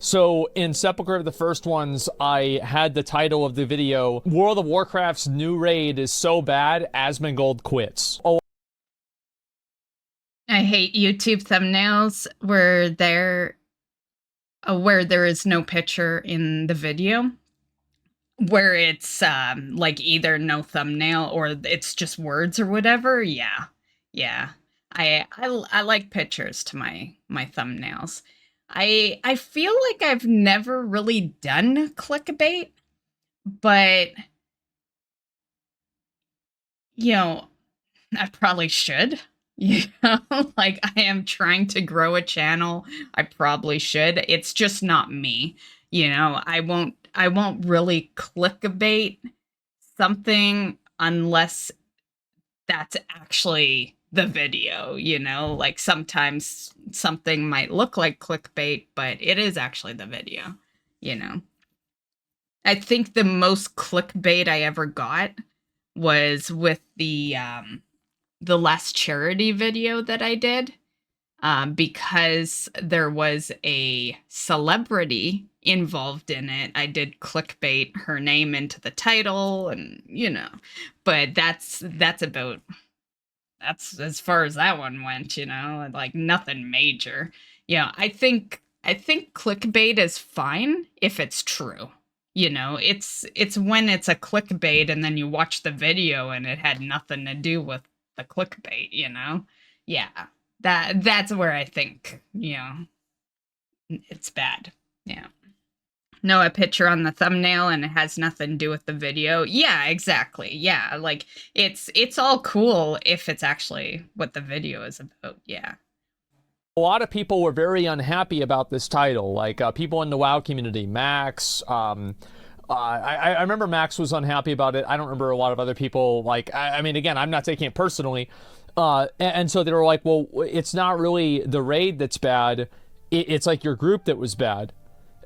So in Sepulchre of the First Ones, I had the title of the video, World of Warcraft's new raid is so bad, Asmongold quits. Oh, I hate YouTube thumbnails where there is no picture in the video, where it's like either no thumbnail or it's just words or whatever. Yeah, yeah. I like pictures to my thumbnails. I feel like I've never really done clickbait, but you know, I probably should. You know, like I am trying to grow a channel. I probably should. It's just not me. You know, I won't really clickbait something unless that's actually the video, you know? Like sometimes something might look like clickbait, but it is actually the video, you know? I think the most clickbait I ever got was with the last charity video that I did, because there was a celebrity involved in it. I did clickbait her name into the title, and you know, but that's as far as that one went. You know, like nothing major. Yeah, I think clickbait is fine if it's true. You know, it's when it's a clickbait and then you watch the video and it had nothing to do with the clickbait, you know? Yeah. That's where I think, you know, it's bad. Yeah. No, a picture on the thumbnail and it has nothing to do with the video. Yeah, exactly. Yeah, like it's all cool if it's actually what the video is about. Yeah. a lot of people were very unhappy about this title, like people in the WoW community, Max. I remember Max was unhappy about it. I don't remember a lot of other people. Like, I mean, again, I'm not taking it personally. And so they were like, well, it's not really the raid that's bad. It's like your group that was bad.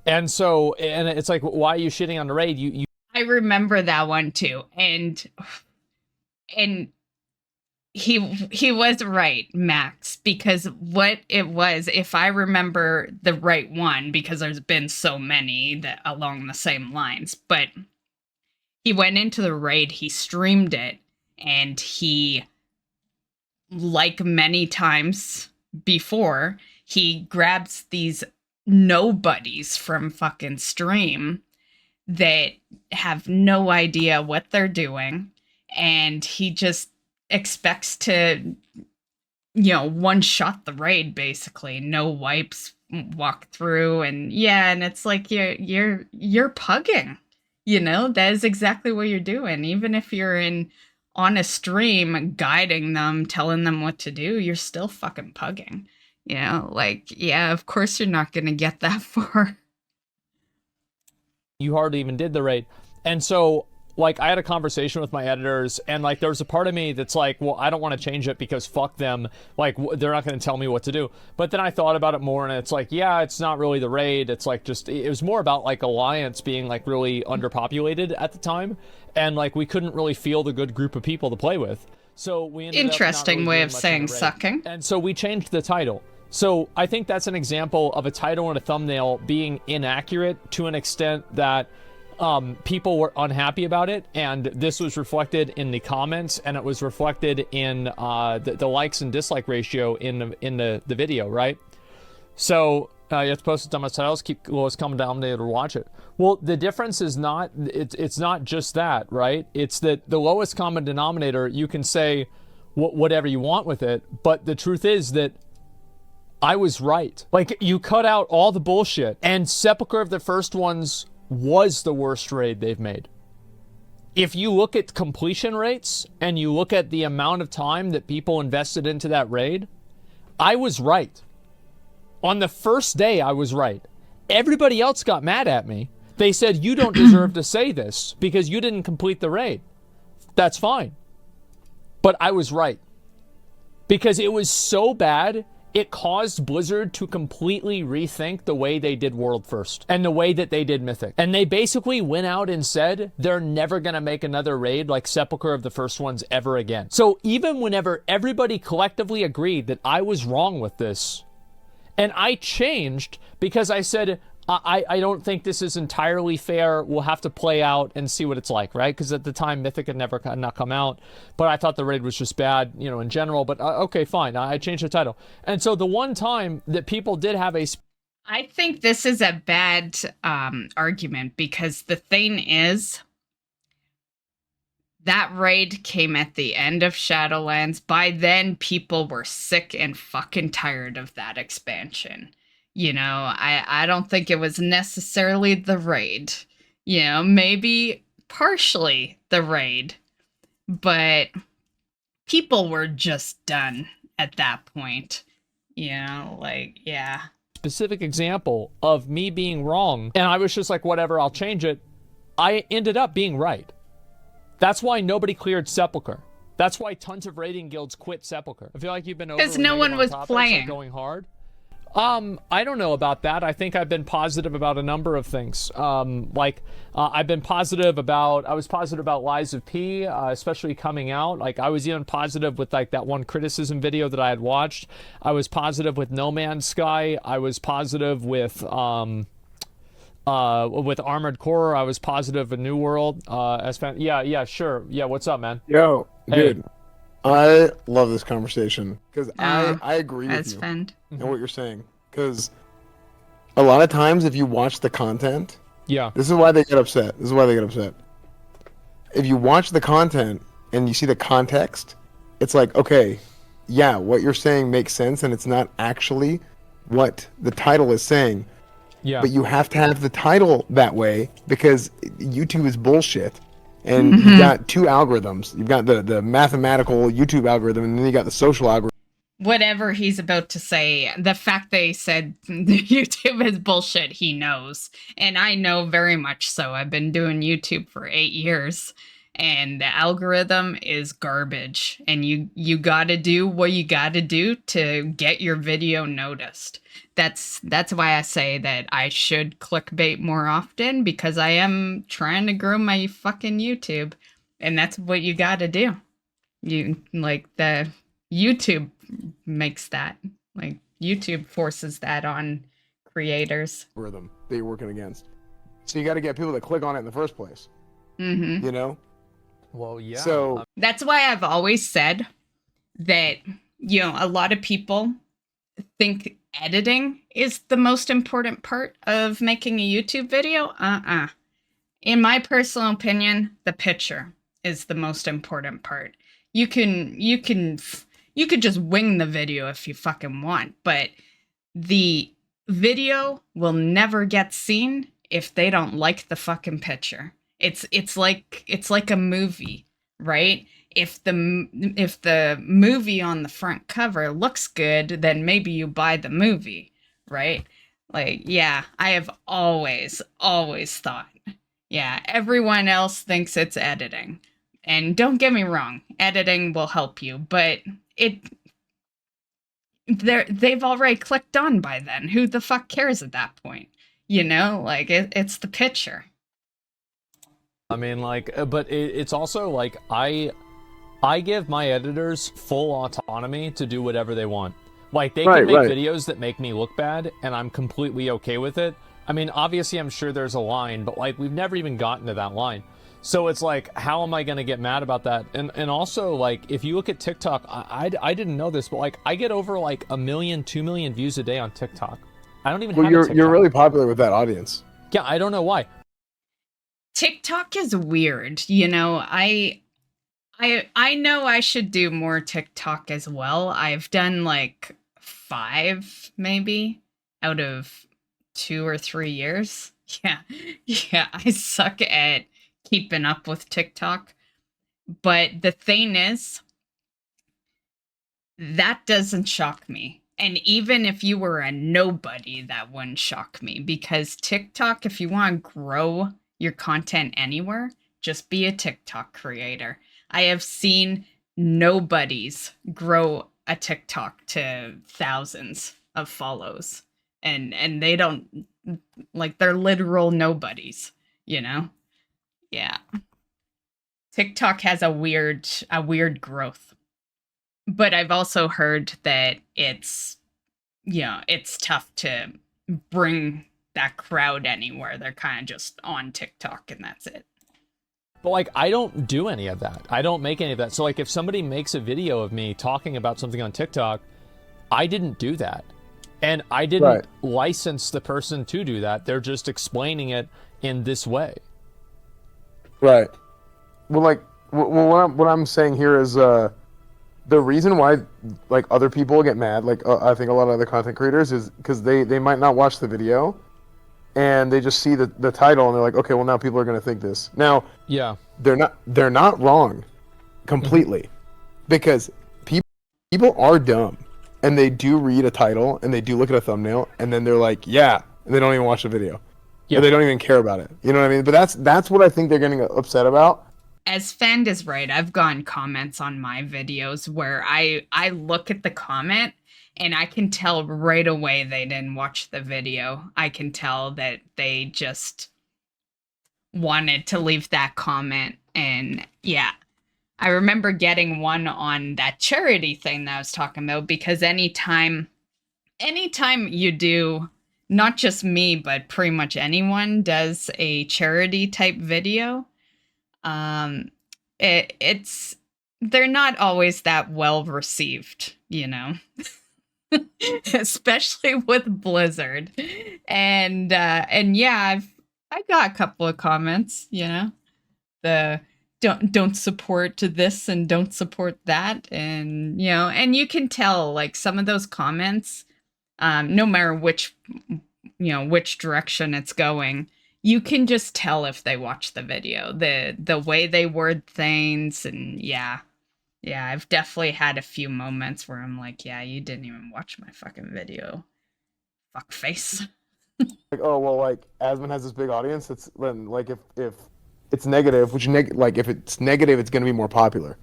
And so, and it's like, why are you shitting on the raid? I remember that one too. And he was right, Max, because what it was, if I remember the right one, because there's been so many that along the same lines, but he went into the raid, he streamed it, and he, like many times before, he grabs these nobodies from fucking stream that have no idea what they're doing, and he just expects to, you know, one shot the raid, basically, no wipes, walk through, and yeah, and it's like you're pugging, you know, that is exactly what you're doing. Even if you're on a stream guiding them, telling them what to do, you're still fucking pugging, you know. Like, yeah, of course you're not gonna get that far. You hardly even did the raid. And so, like, I had a conversation with my editors, and like there was a part of me that's like, well, I don't want to change it because fuck them, like they're not going to tell me what to do. But then I thought about it more, and it's like, yeah, it's not really the raid, it's like just, it was more about like Alliance being like really underpopulated at the time, and like we couldn't really field a good group of people to play with. So we ended Interesting up not really way doing of much saying in the raid. sucking. And so we changed the title. So I think that's an example of a title and a thumbnail being inaccurate to an extent that people were unhappy about it, and this was reflected in the comments, and it was reflected in the likes and dislike ratio in the video, right? So you have to post it on my titles, keep lowest common denominator to watch it. Well, the difference is not, it's not just that, right? It's that the lowest common denominator, you can say whatever you want with it, but the truth is that I was right. Like, you cut out all the bullshit, and Sepulchre of the First Ones was the worst raid they've made. If you look at completion rates and you look at the amount of time that people invested into that raid, I was right. On the first day, I was right. Everybody else got mad at me. They said, you don't deserve to say this because you didn't complete the raid. That's fine. But I was right. Because it was so bad, it caused Blizzard to completely rethink the way they did World First and the way that they did Mythic. And they basically went out and said they're never going to make another raid like Sepulchre of the First Ones ever again. So even whenever everybody collectively agreed that I was wrong with this, and I changed because I said, I don't think this is entirely fair. We'll have to play out and see what it's like, right? Because at the time, Mythic had not come out, but I thought the raid was just bad, you know, in general. But okay, fine. I changed the title. And so the one time that people did have a I think this is a bad argument, because the thing is, that raid came at the end of Shadowlands. By then, people were sick and fucking tired of that expansion. You know, I don't think it was necessarily the raid. You know, maybe partially the raid, but people were just done at that point. You know, like, yeah. specific example of me being wrong, and I was just like, whatever, I'll change it. I ended up being right. That's why nobody cleared Sepulcher. That's why tons of raiding guilds quit Sepulcher. I feel like you've been over because no one was playing, like going hard. I don't know about that. I think I've been positive about a number of things. I've been positive about, I was positive about Lies of P, especially coming out. Like, I was even positive with like that one criticism video that I had watched. I was positive with No Man's Sky. I was positive with Armored Core. I was positive with New World. Esfand. Yeah, sure. Yeah, what's up, man? Yo, Hey. dude. I love this conversation because I agree with you Esfand. and what you're saying. Because a lot of times, if you watch the content, Yeah. this is why they get upset. This is why they get upset. If you watch the content and you see the context, it's like, okay, yeah, what you're saying makes sense, and it's not actually what the title is saying. Yeah. But you have to have the title that way because YouTube is bullshit. And you've got two algorithms. You've got the mathematical YouTube algorithm, and then you got the social algorithm. Whatever he's about to say, the fact they said YouTube is bullshit, he knows. And I know very much so. I've been doing YouTube for 8 years, and the algorithm is garbage. And you gotta do what you gotta do to get your video noticed. That's why I say that I should clickbait more often, because I am trying to grow my fucking YouTube. And that's what you gotta do. You, like, the YouTube makes that. Like, YouTube forces that on creators. Algorithm that you're working against. So you got to get people to click on it in the first place. Mm-hmm. You know? Well, yeah. So That's why I've always said that, you know, a lot of people think editing is the most important part of making a YouTube video. In my personal opinion, the picture is the most important part. You could just wing the video if you fucking want, but the video will never get seen if they don't like the fucking picture. It's like a movie, right? If the movie on the front cover looks good, then maybe you buy the movie, right? Like, yeah, I have always thought, yeah, everyone else thinks it's editing. And don't get me wrong, editing will help you, but they've already clicked on by then. Who the fuck cares at that point? You know, like, it's the picture. I mean, like, but it's also like I give my editors full autonomy to do whatever they want. Like, they can make videos that make me look bad, and I'm completely okay with it. I mean, obviously, I'm sure there's a line, but like, we've never even gotten to that line. So it's like, how am I going to get mad about that? And also, like, if you look at TikTok, I didn't know this, but like, I get over like 1 million, 2 million views a day on TikTok. I don't even have a TikTok. You're really popular with that audience. Yeah, I don't know why. TikTok is weird. You know, I know I should do more TikTok as well. I've done like 5 maybe out of 2 or 3 years. Yeah, I suck at keeping up with TikTok. But the thing is, that doesn't shock me. And even if you were a nobody, that wouldn't shock me, because TikTok, if you want to grow your content anywhere, just be a TikTok creator. I have seen nobodies grow a TikTok to thousands of follows, and they don't, like, they're literal nobodies, you know? Yeah. TikTok has a weird growth. But I've also heard that it's tough to bring that crowd anywhere. They're kind of just on TikTok and that's it. But like, I don't do any of that. I don't make any of that. So like, if somebody makes a video of me talking about something on TikTok, I didn't do that. And I didn't license the person to do that. They're just explaining it in this way. Right. Well, like, what I'm saying here is the reason why like other people get mad, like I think a lot of other content creators, is because they might not watch the video, and they just see the title and they're like, okay, well now people are gonna think this. Now, yeah, they're not wrong, completely, because people are dumb, and they do read a title and they do look at a thumbnail and then they're like, yeah, and they don't even watch the video. Yeah, they don't even care about it. You know what I mean? But that's what I think they're getting upset about. Esfand is right. I've gotten comments on my videos where I look at the comment and I can tell right away they didn't watch the video. I can tell that they just wanted to leave that comment. And yeah, I remember getting one on that charity thing that I was talking about, because anytime you do, not just me, but pretty much anyone does a charity type video, it's they're not always that well received, you know. Especially with Blizzard. And yeah, I got a couple of comments, you know. The don't support this and don't support that, and you know, and you can tell like some of those comments, no matter which direction it's going, you can just tell if they watch the video, the way they word things. And yeah, I've definitely had a few moments where I'm like, yeah, you didn't even watch my fucking video, fuck face. Like, oh well, like Asmon has this big audience. It's then like if it's negative, like if it's negative, it's gonna be more popular.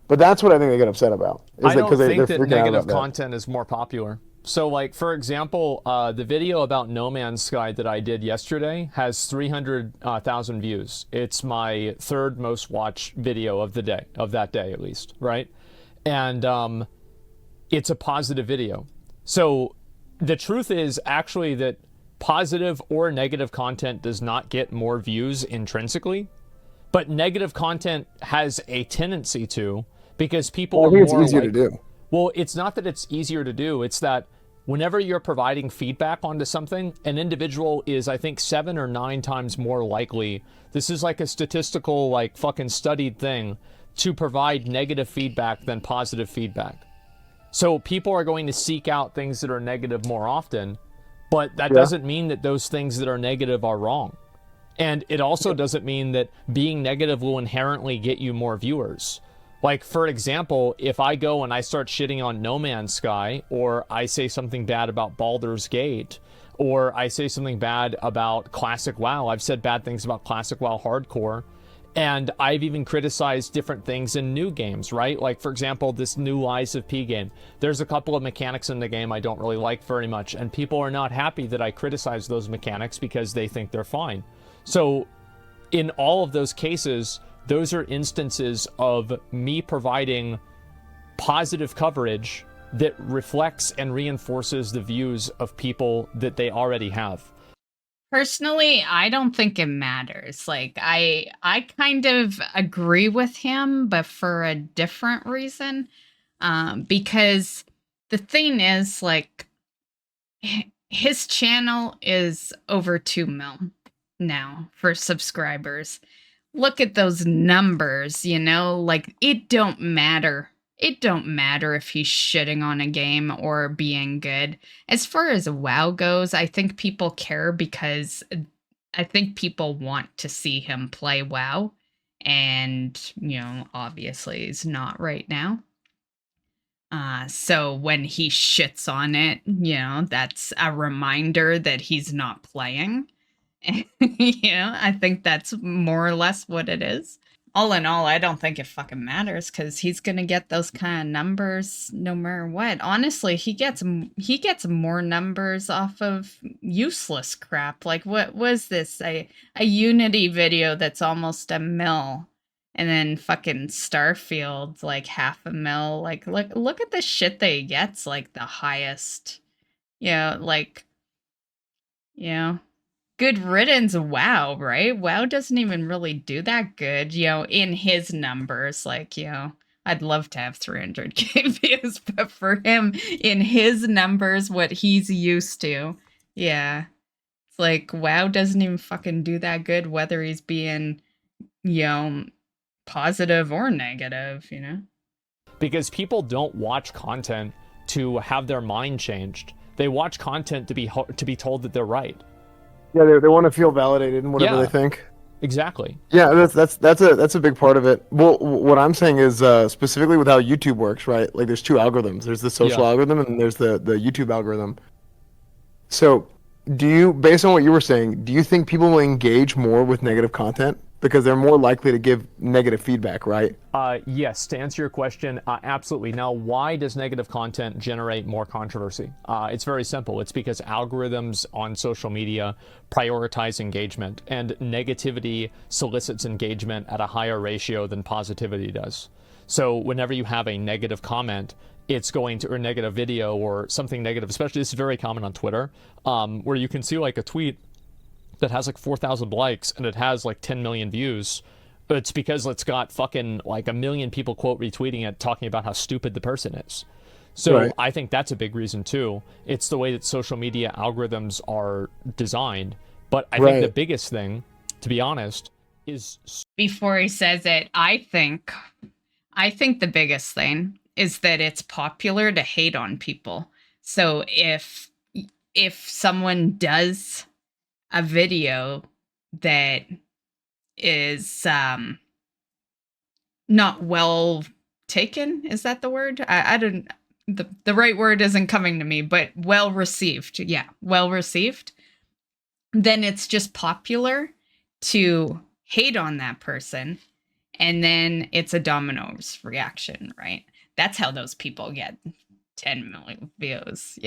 But that's what I think they get upset about. I don't think that negative content is more popular. So, like, for example, the video about No Man's Sky that I did yesterday has 300,000 views. It's my third most watched video of the day, of that day at least, right? And it's a positive video. So the truth is actually that positive or negative content does not get more views intrinsically, but negative content has a tendency to, because people are more it's easier to do. Well, it's not that it's easier to do. It's that whenever you're providing feedback onto something, an individual is, I think, 7 or 9 times more likely, this is like a statistical, like, fucking studied thing, to provide negative feedback than positive feedback. So people are going to seek out things that are negative more often, but that doesn't mean that those things that are negative are wrong. And it also doesn't mean that being negative will inherently get you more viewers. Like, for example, if I go and I start shitting on No Man's Sky, or I say something bad about Baldur's Gate, or I say something bad about Classic WoW, I've said bad things about Classic WoW Hardcore, and I've even criticized different things in new games, right? Like, for example, this new Lies of P game. There's a couple of mechanics in the game I don't really like very much, and people are not happy that I criticize those mechanics because they think they're fine. So, in all of those cases, those are instances of me providing positive coverage that reflects and reinforces the views of people that they already have. Personally, I don't think it matters. Like, I kind of agree with him, but for a different reason. Because the thing is, like, his channel is over 2 mil now for subscribers. Look at those numbers, you know, like, it don't matter. It don't matter if he's shitting on a game or being good. As far as WoW goes, I think people care because I think people want to see him play WoW. And, you know, obviously he's not right now. So when he shits on it, you know, that's a reminder that he's not playing. You know, I think that's more or less what it is. All in all, I don't think it fucking matters because he's gonna get those kind of numbers no matter what. Honestly, he gets more numbers off of useless crap. Like, what was this? A Unity video that's almost 1 mil, and then fucking Starfield like 0.5 mil. Like, look at the shit that he gets. Like the highest, you know, like. Good riddance, WoW, right? WoW doesn't even really do that good, in his numbers. Like, I'd love to have 300k views, but for him, in his numbers, what he's used to, it's like WoW doesn't even fucking do that good, whether he's being, positive or negative, Because people don't watch content to have their mind changed. They watch content to be told that they're right. Yeah, they want to feel validated in whatever they think. Exactly. Yeah, that's a big part of it. Well, what I'm saying is specifically with how YouTube works, right? Like, there's two algorithms. There's the social algorithm and there's the YouTube algorithm. So, based on what you were saying, do you think people will engage more with negative content because they're more likely to give negative feedback, right? Yes, to answer your question, absolutely. Now, why does negative content generate more controversy? It's very simple. It's because algorithms on social media prioritize engagement, and negativity solicits engagement at a higher ratio than positivity does. So whenever you have a negative comment, it's going to, or negative video or something negative, especially this is very common on Twitter, where you can see like a tweet that has like 4,000 likes and it has like 10 million views. It's because it's got fucking like a million people quote retweeting it, talking about how stupid the person is. So I think that's a big reason too. It's the way that social media algorithms are designed. But I think the biggest thing, to be honest, is... Before he says it, I think the biggest thing is that it's popular to hate on people. So if someone does a video that is not well taken, is that the word? I don't, the right word isn't coming to me, but well received, well received, then it's just popular to hate on that person, and then it's a dominoes reaction, right? That's how those people get 10 million views.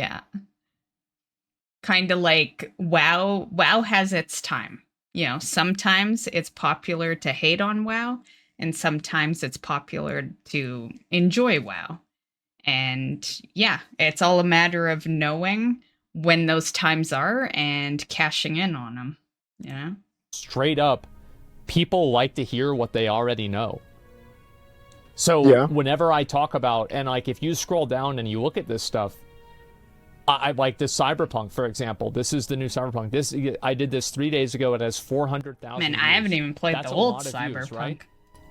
Kind of like WoW has its time. Sometimes it's popular to hate on WoW, and sometimes it's popular to enjoy WoW. And it's all a matter of knowing when those times are and cashing in on them, Straight up, people like to hear what they already know. So whenever I talk about, and like if you scroll down and you look at this stuff, I like this Cyberpunk, for example. This is the new Cyberpunk. I did this 3 days ago. It has 400,000 Man, views. I haven't even played That's the old Cyberpunk. views, right?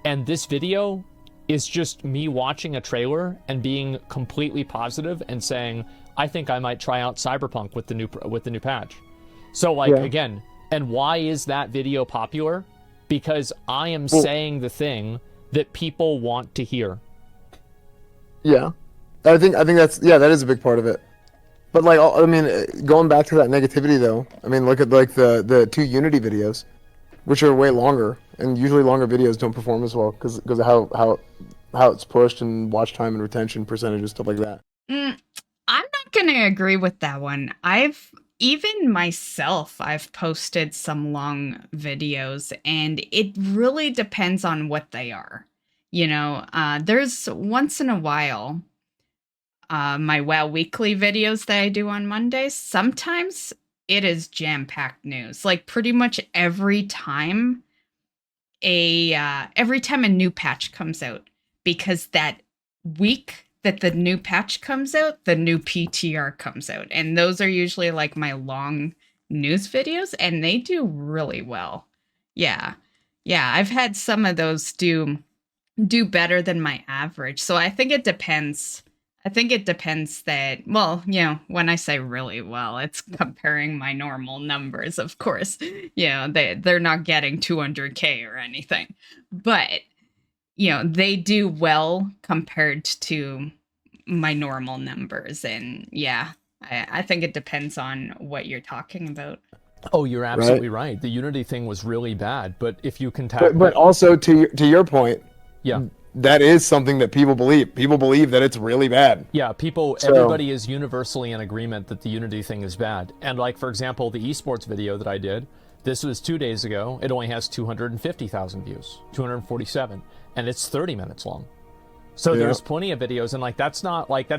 And this video is just me watching a trailer and being completely positive and saying, I think I might try out Cyberpunk with the new patch. So like again, and why is that video popular? Because I am saying the thing that people want to hear. Yeah, I think that is a big part of it. But like, I mean, going back to that negativity though, I mean, look at like the two Unity videos, which are way longer, and usually longer videos don't perform as well because of how it's pushed and watch time and retention percentages, stuff like that. I'm not gonna agree with that one. Even myself, I've posted some long videos, and it really depends on what they are. There's once in a while, my WoW Weekly videos that I do on Mondays, sometimes it is jam-packed news. Like pretty much every time a new patch comes out, because that week that the new patch comes out, the new PTR comes out. And those are usually like my long news videos, and they do really well. Yeah, I've had some of those do better than my average. So I think it depends. I think it depends that, well, when I say really well, it's comparing my normal numbers, of course. They're not getting 200K or anything. But, they do well compared to my normal numbers. And I think it depends on what you're talking about. Oh, you're absolutely right. The Unity thing was really bad. But if you can tackle... But also, to your point... that is something that people believe. People believe that it's really bad. Yeah, everybody is universally in agreement that the Unity thing is bad. And like, for example, the esports video that I did, this was 2 days ago. It only has 250,000 views, 247, and it's 30 minutes long. So there's plenty of videos, and like, that's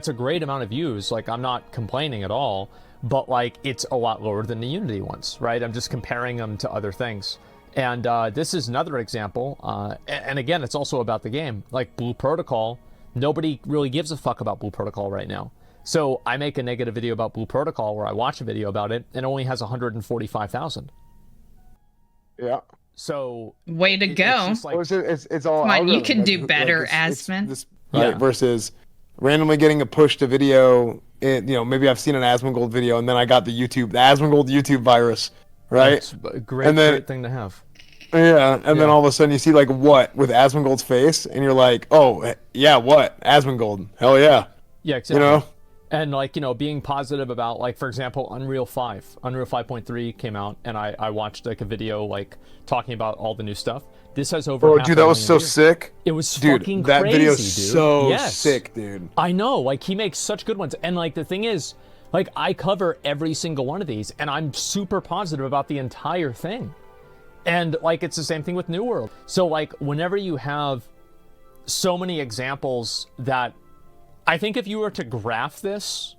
a great amount of views. Like, I'm not complaining at all. but like it's a lot lower than the Unity ones, right? I'm just comparing them to other things. And this is another example. And again, it's also about the game. Like Blue Protocol, nobody really gives a fuck about Blue Protocol right now. So I make a negative video about Blue Protocol where I watch a video about it and it only has 145,000. Yeah. So way to go. It's, like, it's all. Come on, you algorithm. can Like, do better, Asmon. Right, versus randomly getting a push to video. Maybe I've seen an Asmongold video and then I got the Asmongold YouTube virus, right? It's a great thing to have. Yeah, and then all of a sudden you see like what with Asmongold's face, and you're like, oh yeah, what Asmongold? Hell yeah. Yeah, exactly. And like, being positive about, like, for example, Unreal 5.3 came out, and I watched like a video like talking about all the new stuff. This has over. Oh, dude, that was so sick. It was dude, fucking that crazy, video's dude. so sick, dude. I know, like he makes such good ones, and like the thing is, like I cover every single one of these, and I'm super positive about the entire thing. And like it's the same thing with New World. So like whenever you have so many examples that I think if you were to graph this,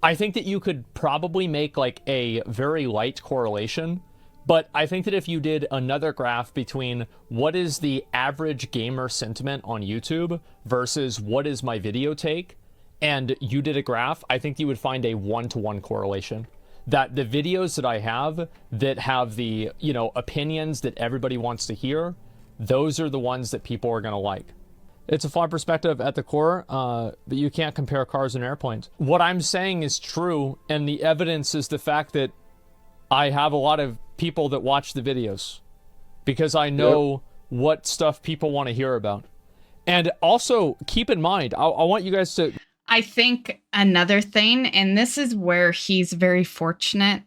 I think that you could probably make like a very light correlation. But I think that if you did another graph between what is the average gamer sentiment on YouTube versus what is my video take, and you did a graph, I think you would find a 1-to-1 correlation. That the videos that I have that have the, opinions that everybody wants to hear, those are the ones that people are going to like. It's a flawed perspective at the core, but you can't compare cars and airplanes. What I'm saying is true, and the evidence is the fact that I have a lot of people that watch the videos because I know what stuff people want to hear about. And also, keep in mind, I want you guys to... I think another thing, and this is where he's very fortunate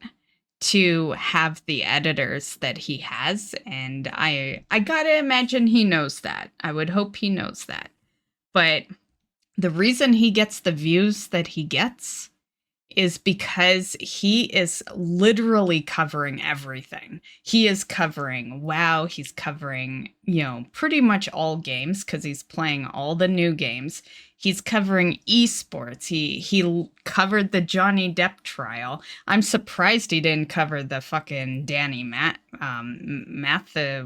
to have the editors that he has, and I gotta imagine he knows that. I would hope he knows that. But the reason he gets the views that he gets is because he is literally covering everything. He is covering WoW, he's covering, pretty much all games because he's playing all the new games. He's covering esports. He covered the Johnny Depp trial. I'm surprised he didn't cover the fucking Danny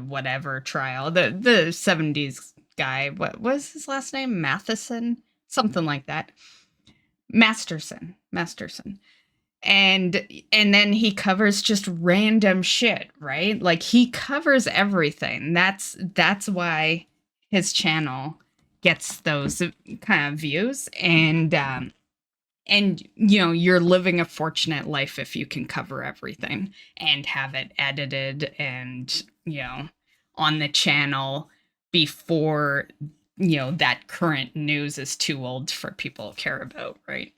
whatever trial. The 70s guy. What was his last name? Matheson? Something like that. Masterson. And then he covers just random shit, right? Like he covers everything. That's why his channel gets those kind of views, and you're living a fortunate life if you can cover everything and have it edited and on the channel before that current news is too old for people to care about, right?